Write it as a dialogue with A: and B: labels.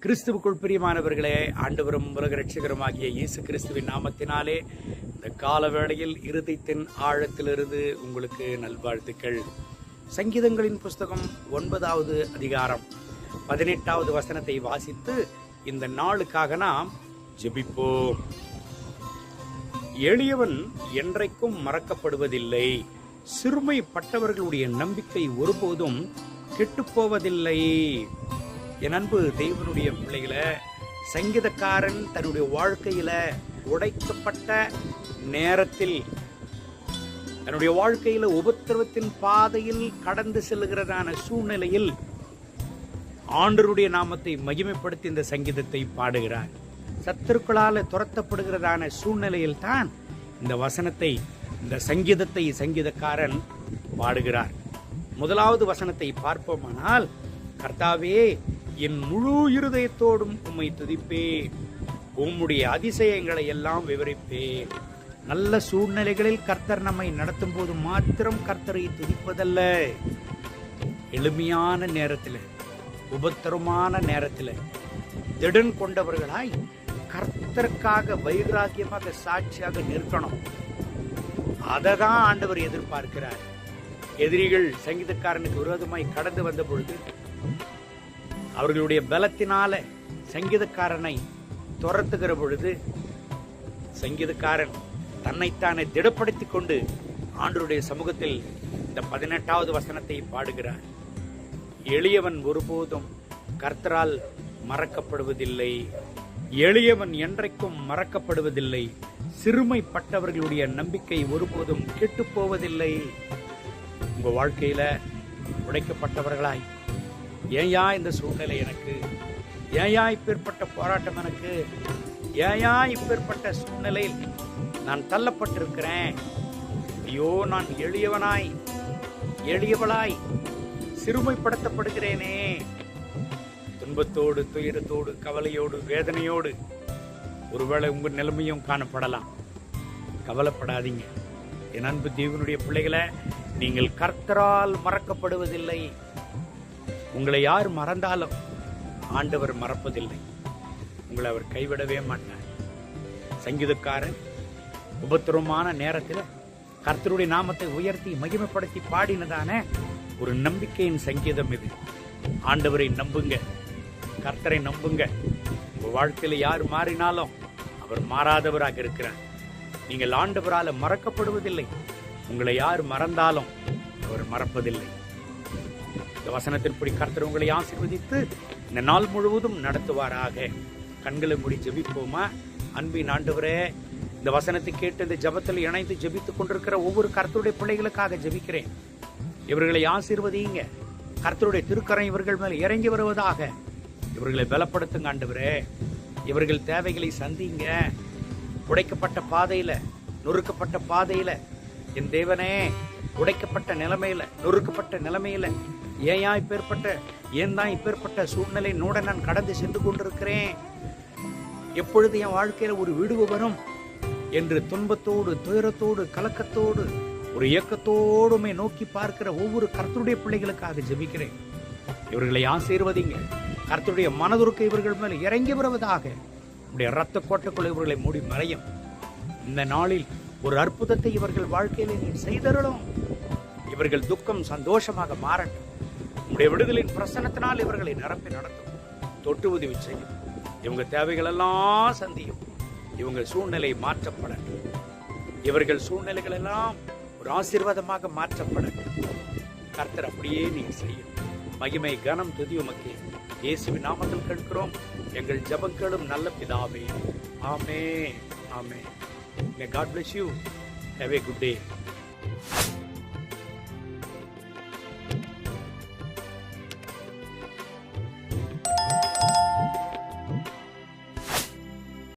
A: கிறிஸ்துவுக்குள் பிரியமானவர்களே, ஆண்டவரும் உலக இரட்சகருமாகிய இயேசு கிறிஸ்துவின் நாமத்தினாலே இந்த கால வேளையில் இருதயத்தின் ஆழத்திலிருந்து உங்களுக்கு நல்வாழ்த்துக்கள். சங்கீதங்களின் புஸ்தகம் 9வது அதிகாரம் 18வது வசனத்தை வாசித்து இந்த நாளுக்காக நாம் ஜெபிப்போம். எளியவன் என்றைக்கும் மறக்கப்படுவதில்லை, சிறுமைப்பட்டவர்களுடைய நம்பிக்கை ஒருபோதும் கெட்டுப்போவதில்லை. என் அன்பு தேவனுடைய பிள்ளைகளை, சங்கீதக்காரன் தன்னுடைய வாழ்க்கையில உடைக்கப்பட்ட நேரத்தில், தன்னுடைய வாழ்க்கையில உபத்திரவத்தின் பாதையில் கடந்து செல்லுகிறதான சூழ்நிலையில் ஆண்டவருடைய நாமத்தை மகிமைப்படுத்தி இந்த சங்கீதத்தை பாடுகிறார். சத்துருக்களால் துரத்தப்படுகிறதான சூழ்நிலையில் தான் இந்த வசனத்தை, இந்த சங்கீதத்தை சங்கீதக்காரன் பாடுகிறார். முதலாவது வசனத்தை பார்ப்போமானால், கர்த்தாவே, என் முழு இருதயத்தோடும் உம்மை துதிப்பேன், உம்முடைய அதிசயங்களை எல்லாம் விவரிப்பேன். நல்ல சூழ்நிலைகளில் கர்த்தர் நம்மை நடத்தும் போது மாத்திரம் கர்த்தரை துதிப்பதல்ல, எளிமையான நேரத்தில், உபத்திரமான நேரத்தில் திடன் கொண்டவர்களாய் கர்த்தருக்காக வைராக்கியமாக சாட்சியாக நிற்கணும். அதை தான் ஆண்டவர் எதிர்பார்க்கிறார். எதிரிகள் சங்கீதக்காரனுக்கு விரோதமாய் கடந்து வந்த பொழுது அவர்களுடைய பலத்தினால சங்கீதக்காரனை துரத்துகிற பொழுது சங்கீதக்காரன் தன்னைத்தானே திடப்படுத்திக் கொண்டு ஆண்டவருடைய சமூகத்தில் இந்த 18வது வசனத்தை பாடுகிறார். எளியவன் ஒருபோதும் கர்த்தரால் மறக்கப்படுவதில்லை, எளியவன் என்றைக்கும் மறக்கப்படுவதில்லை, சிறுமைப்பட்டவர்களுடைய நம்பிக்கை ஒருபோதும் கெட்டுப்போவதில்லை. உங்க வாழ்க்கையில உடைக்கப்பட்டவர்களாய், ஏயா இந்த சூழ்நிலை எனக்கு, ஏயா இப்பேற்பட்ட போராட்டம் எனக்கு, ஏயா இப்பேற்பட்ட சூழ்நிலையில் நான் தள்ளப்பட்டிருக்கிறேன், ஐயோ நான் எளியவனாய் எளியவளாய் சிறுமைப்படுத்தப்படுகிறேனே, துன்பத்தோடு துயரத்தோடு கவலையோடு வேதனையோடு ஒருவேளை உங்க நிலைமையும் காணப்படலாம். கவலைப்படாதீங்க என் அன்பு தேவனுடைய பிள்ளைகளை, நீங்கள் கர்த்தரால் மறக்கப்படுவதில்லை. உங்களை யார் மறந்தாலும் ஆண்டவர் மறப்பதில்லை, உங்களை அவர் கைவிடவே மாட்டார். சங்கீதக்காரன் உபத்திரமான நேரத்தில் கர்த்தருடைய நாமத்தை உயர்த்தி மகிமைப்படுத்தி பாடினதான ஒரு நம்பிக்கையின் சங்கீதம் இது. ஆண்டவரை நம்புங்க, கர்த்தரை நம்புங்க. உங்க வாழ்க்கையில யார் மாறினாலும் அவர் மாறாதவராக இருக்கிறார். நீங்கள் ஆண்டவரால மறக்கப்படுவதில்லை, உங்களை யார் மறந்தாலும் அவர் மறப்பதில்லை. இந்த வசனத்தின்படி கர்த்தர் உங்களை ஆசீர்வதித்து இந்த நாள் முழுவதும் நடத்துவாராக. கண்களை மூடி ஜெபிப்போமா? அன்பின் ஆண்டவரே, இந்த வசனத்தை கேட்டு இந்த ஜெபத்தில் இணைந்து ஜெபித்துக் கொண்டிருக்கிற ஒவ்வொரு கர்த்தருடைய பிள்ளைகளுக்காக ஜெபிக்கிறேன். இவர்களை ஆசீர்வதிங்க. கர்த்தருடைய திருக்கரம் இவர்கள் மேல் இறங்கி வருவதாக. இவர்களை பலப்படுத்துங்க ஆண்டவரே. இவர்கள் தேவைகளை சந்திங்க. உடைக்கப்பட்ட பாதையில, நொறுக்கப்பட்ட பாதையில, என் தேவனே, உடைக்கப்பட்ட நிலைமையில, நொறுக்கப்பட்ட நிலைமையில, ஏன் தான் இப்பேற்பட்ட சூழ்நிலை நோட நான் கடந்து சென்று கொண்டிருக்கிறேன், எப்பொழுது என் வாழ்க்கையில ஒரு விடுவு வரும் என்று துன்பத்தோடு துயரத்தோடு கலக்கத்தோடு ஒரு இயக்கத்தோடுமே நோக்கி பார்க்கிற ஒவ்வொரு கர்த்தருடைய பிள்ளைகளுக்காக ஜெபிக்கிறேன். இவர்களை ஆசீர்வதிங்க. கர்த்தருடைய மனதுருக்க இவர்கள் மேல் இறங்கி வருவதாக. உடைய இரத்த கோட்டைக்குள்ள இவர்களை மூடி மறையும். இந்த நாளில் ஒரு அற்புதத்தை இவர்கள் வாழ்க்கையில நீ செய்தருளும். இவர்கள் துக்கம் சந்தோஷமாக மாறட்டும். உடைய விடுதலின் பிரசன்னத்தினால் இவர்களை நிரப்பி நடத்தும். தொட்டு உதவி செய்யும். இவங்க தேவைகள் எல்லாம் சந்தியும். இவங்க சூழ்நிலை மாற்றப்படட்டும். இவர்கள் சூழ்நிலைகள் எல்லாம் ஒரு ஆசீர்வாதமாக மாற்றப்படட்டும். கர்த்தர் அப்படியே நீங்க செய்யும். மகிமை கனம் துதி உமக்கே. இயேசுவின் நாமத்தில் கேட்கிறோம் எங்கள் ஜெபங்களும் நல்ல பிதாவே. ஆமென். ஆமென். May God bless you. Have a good day.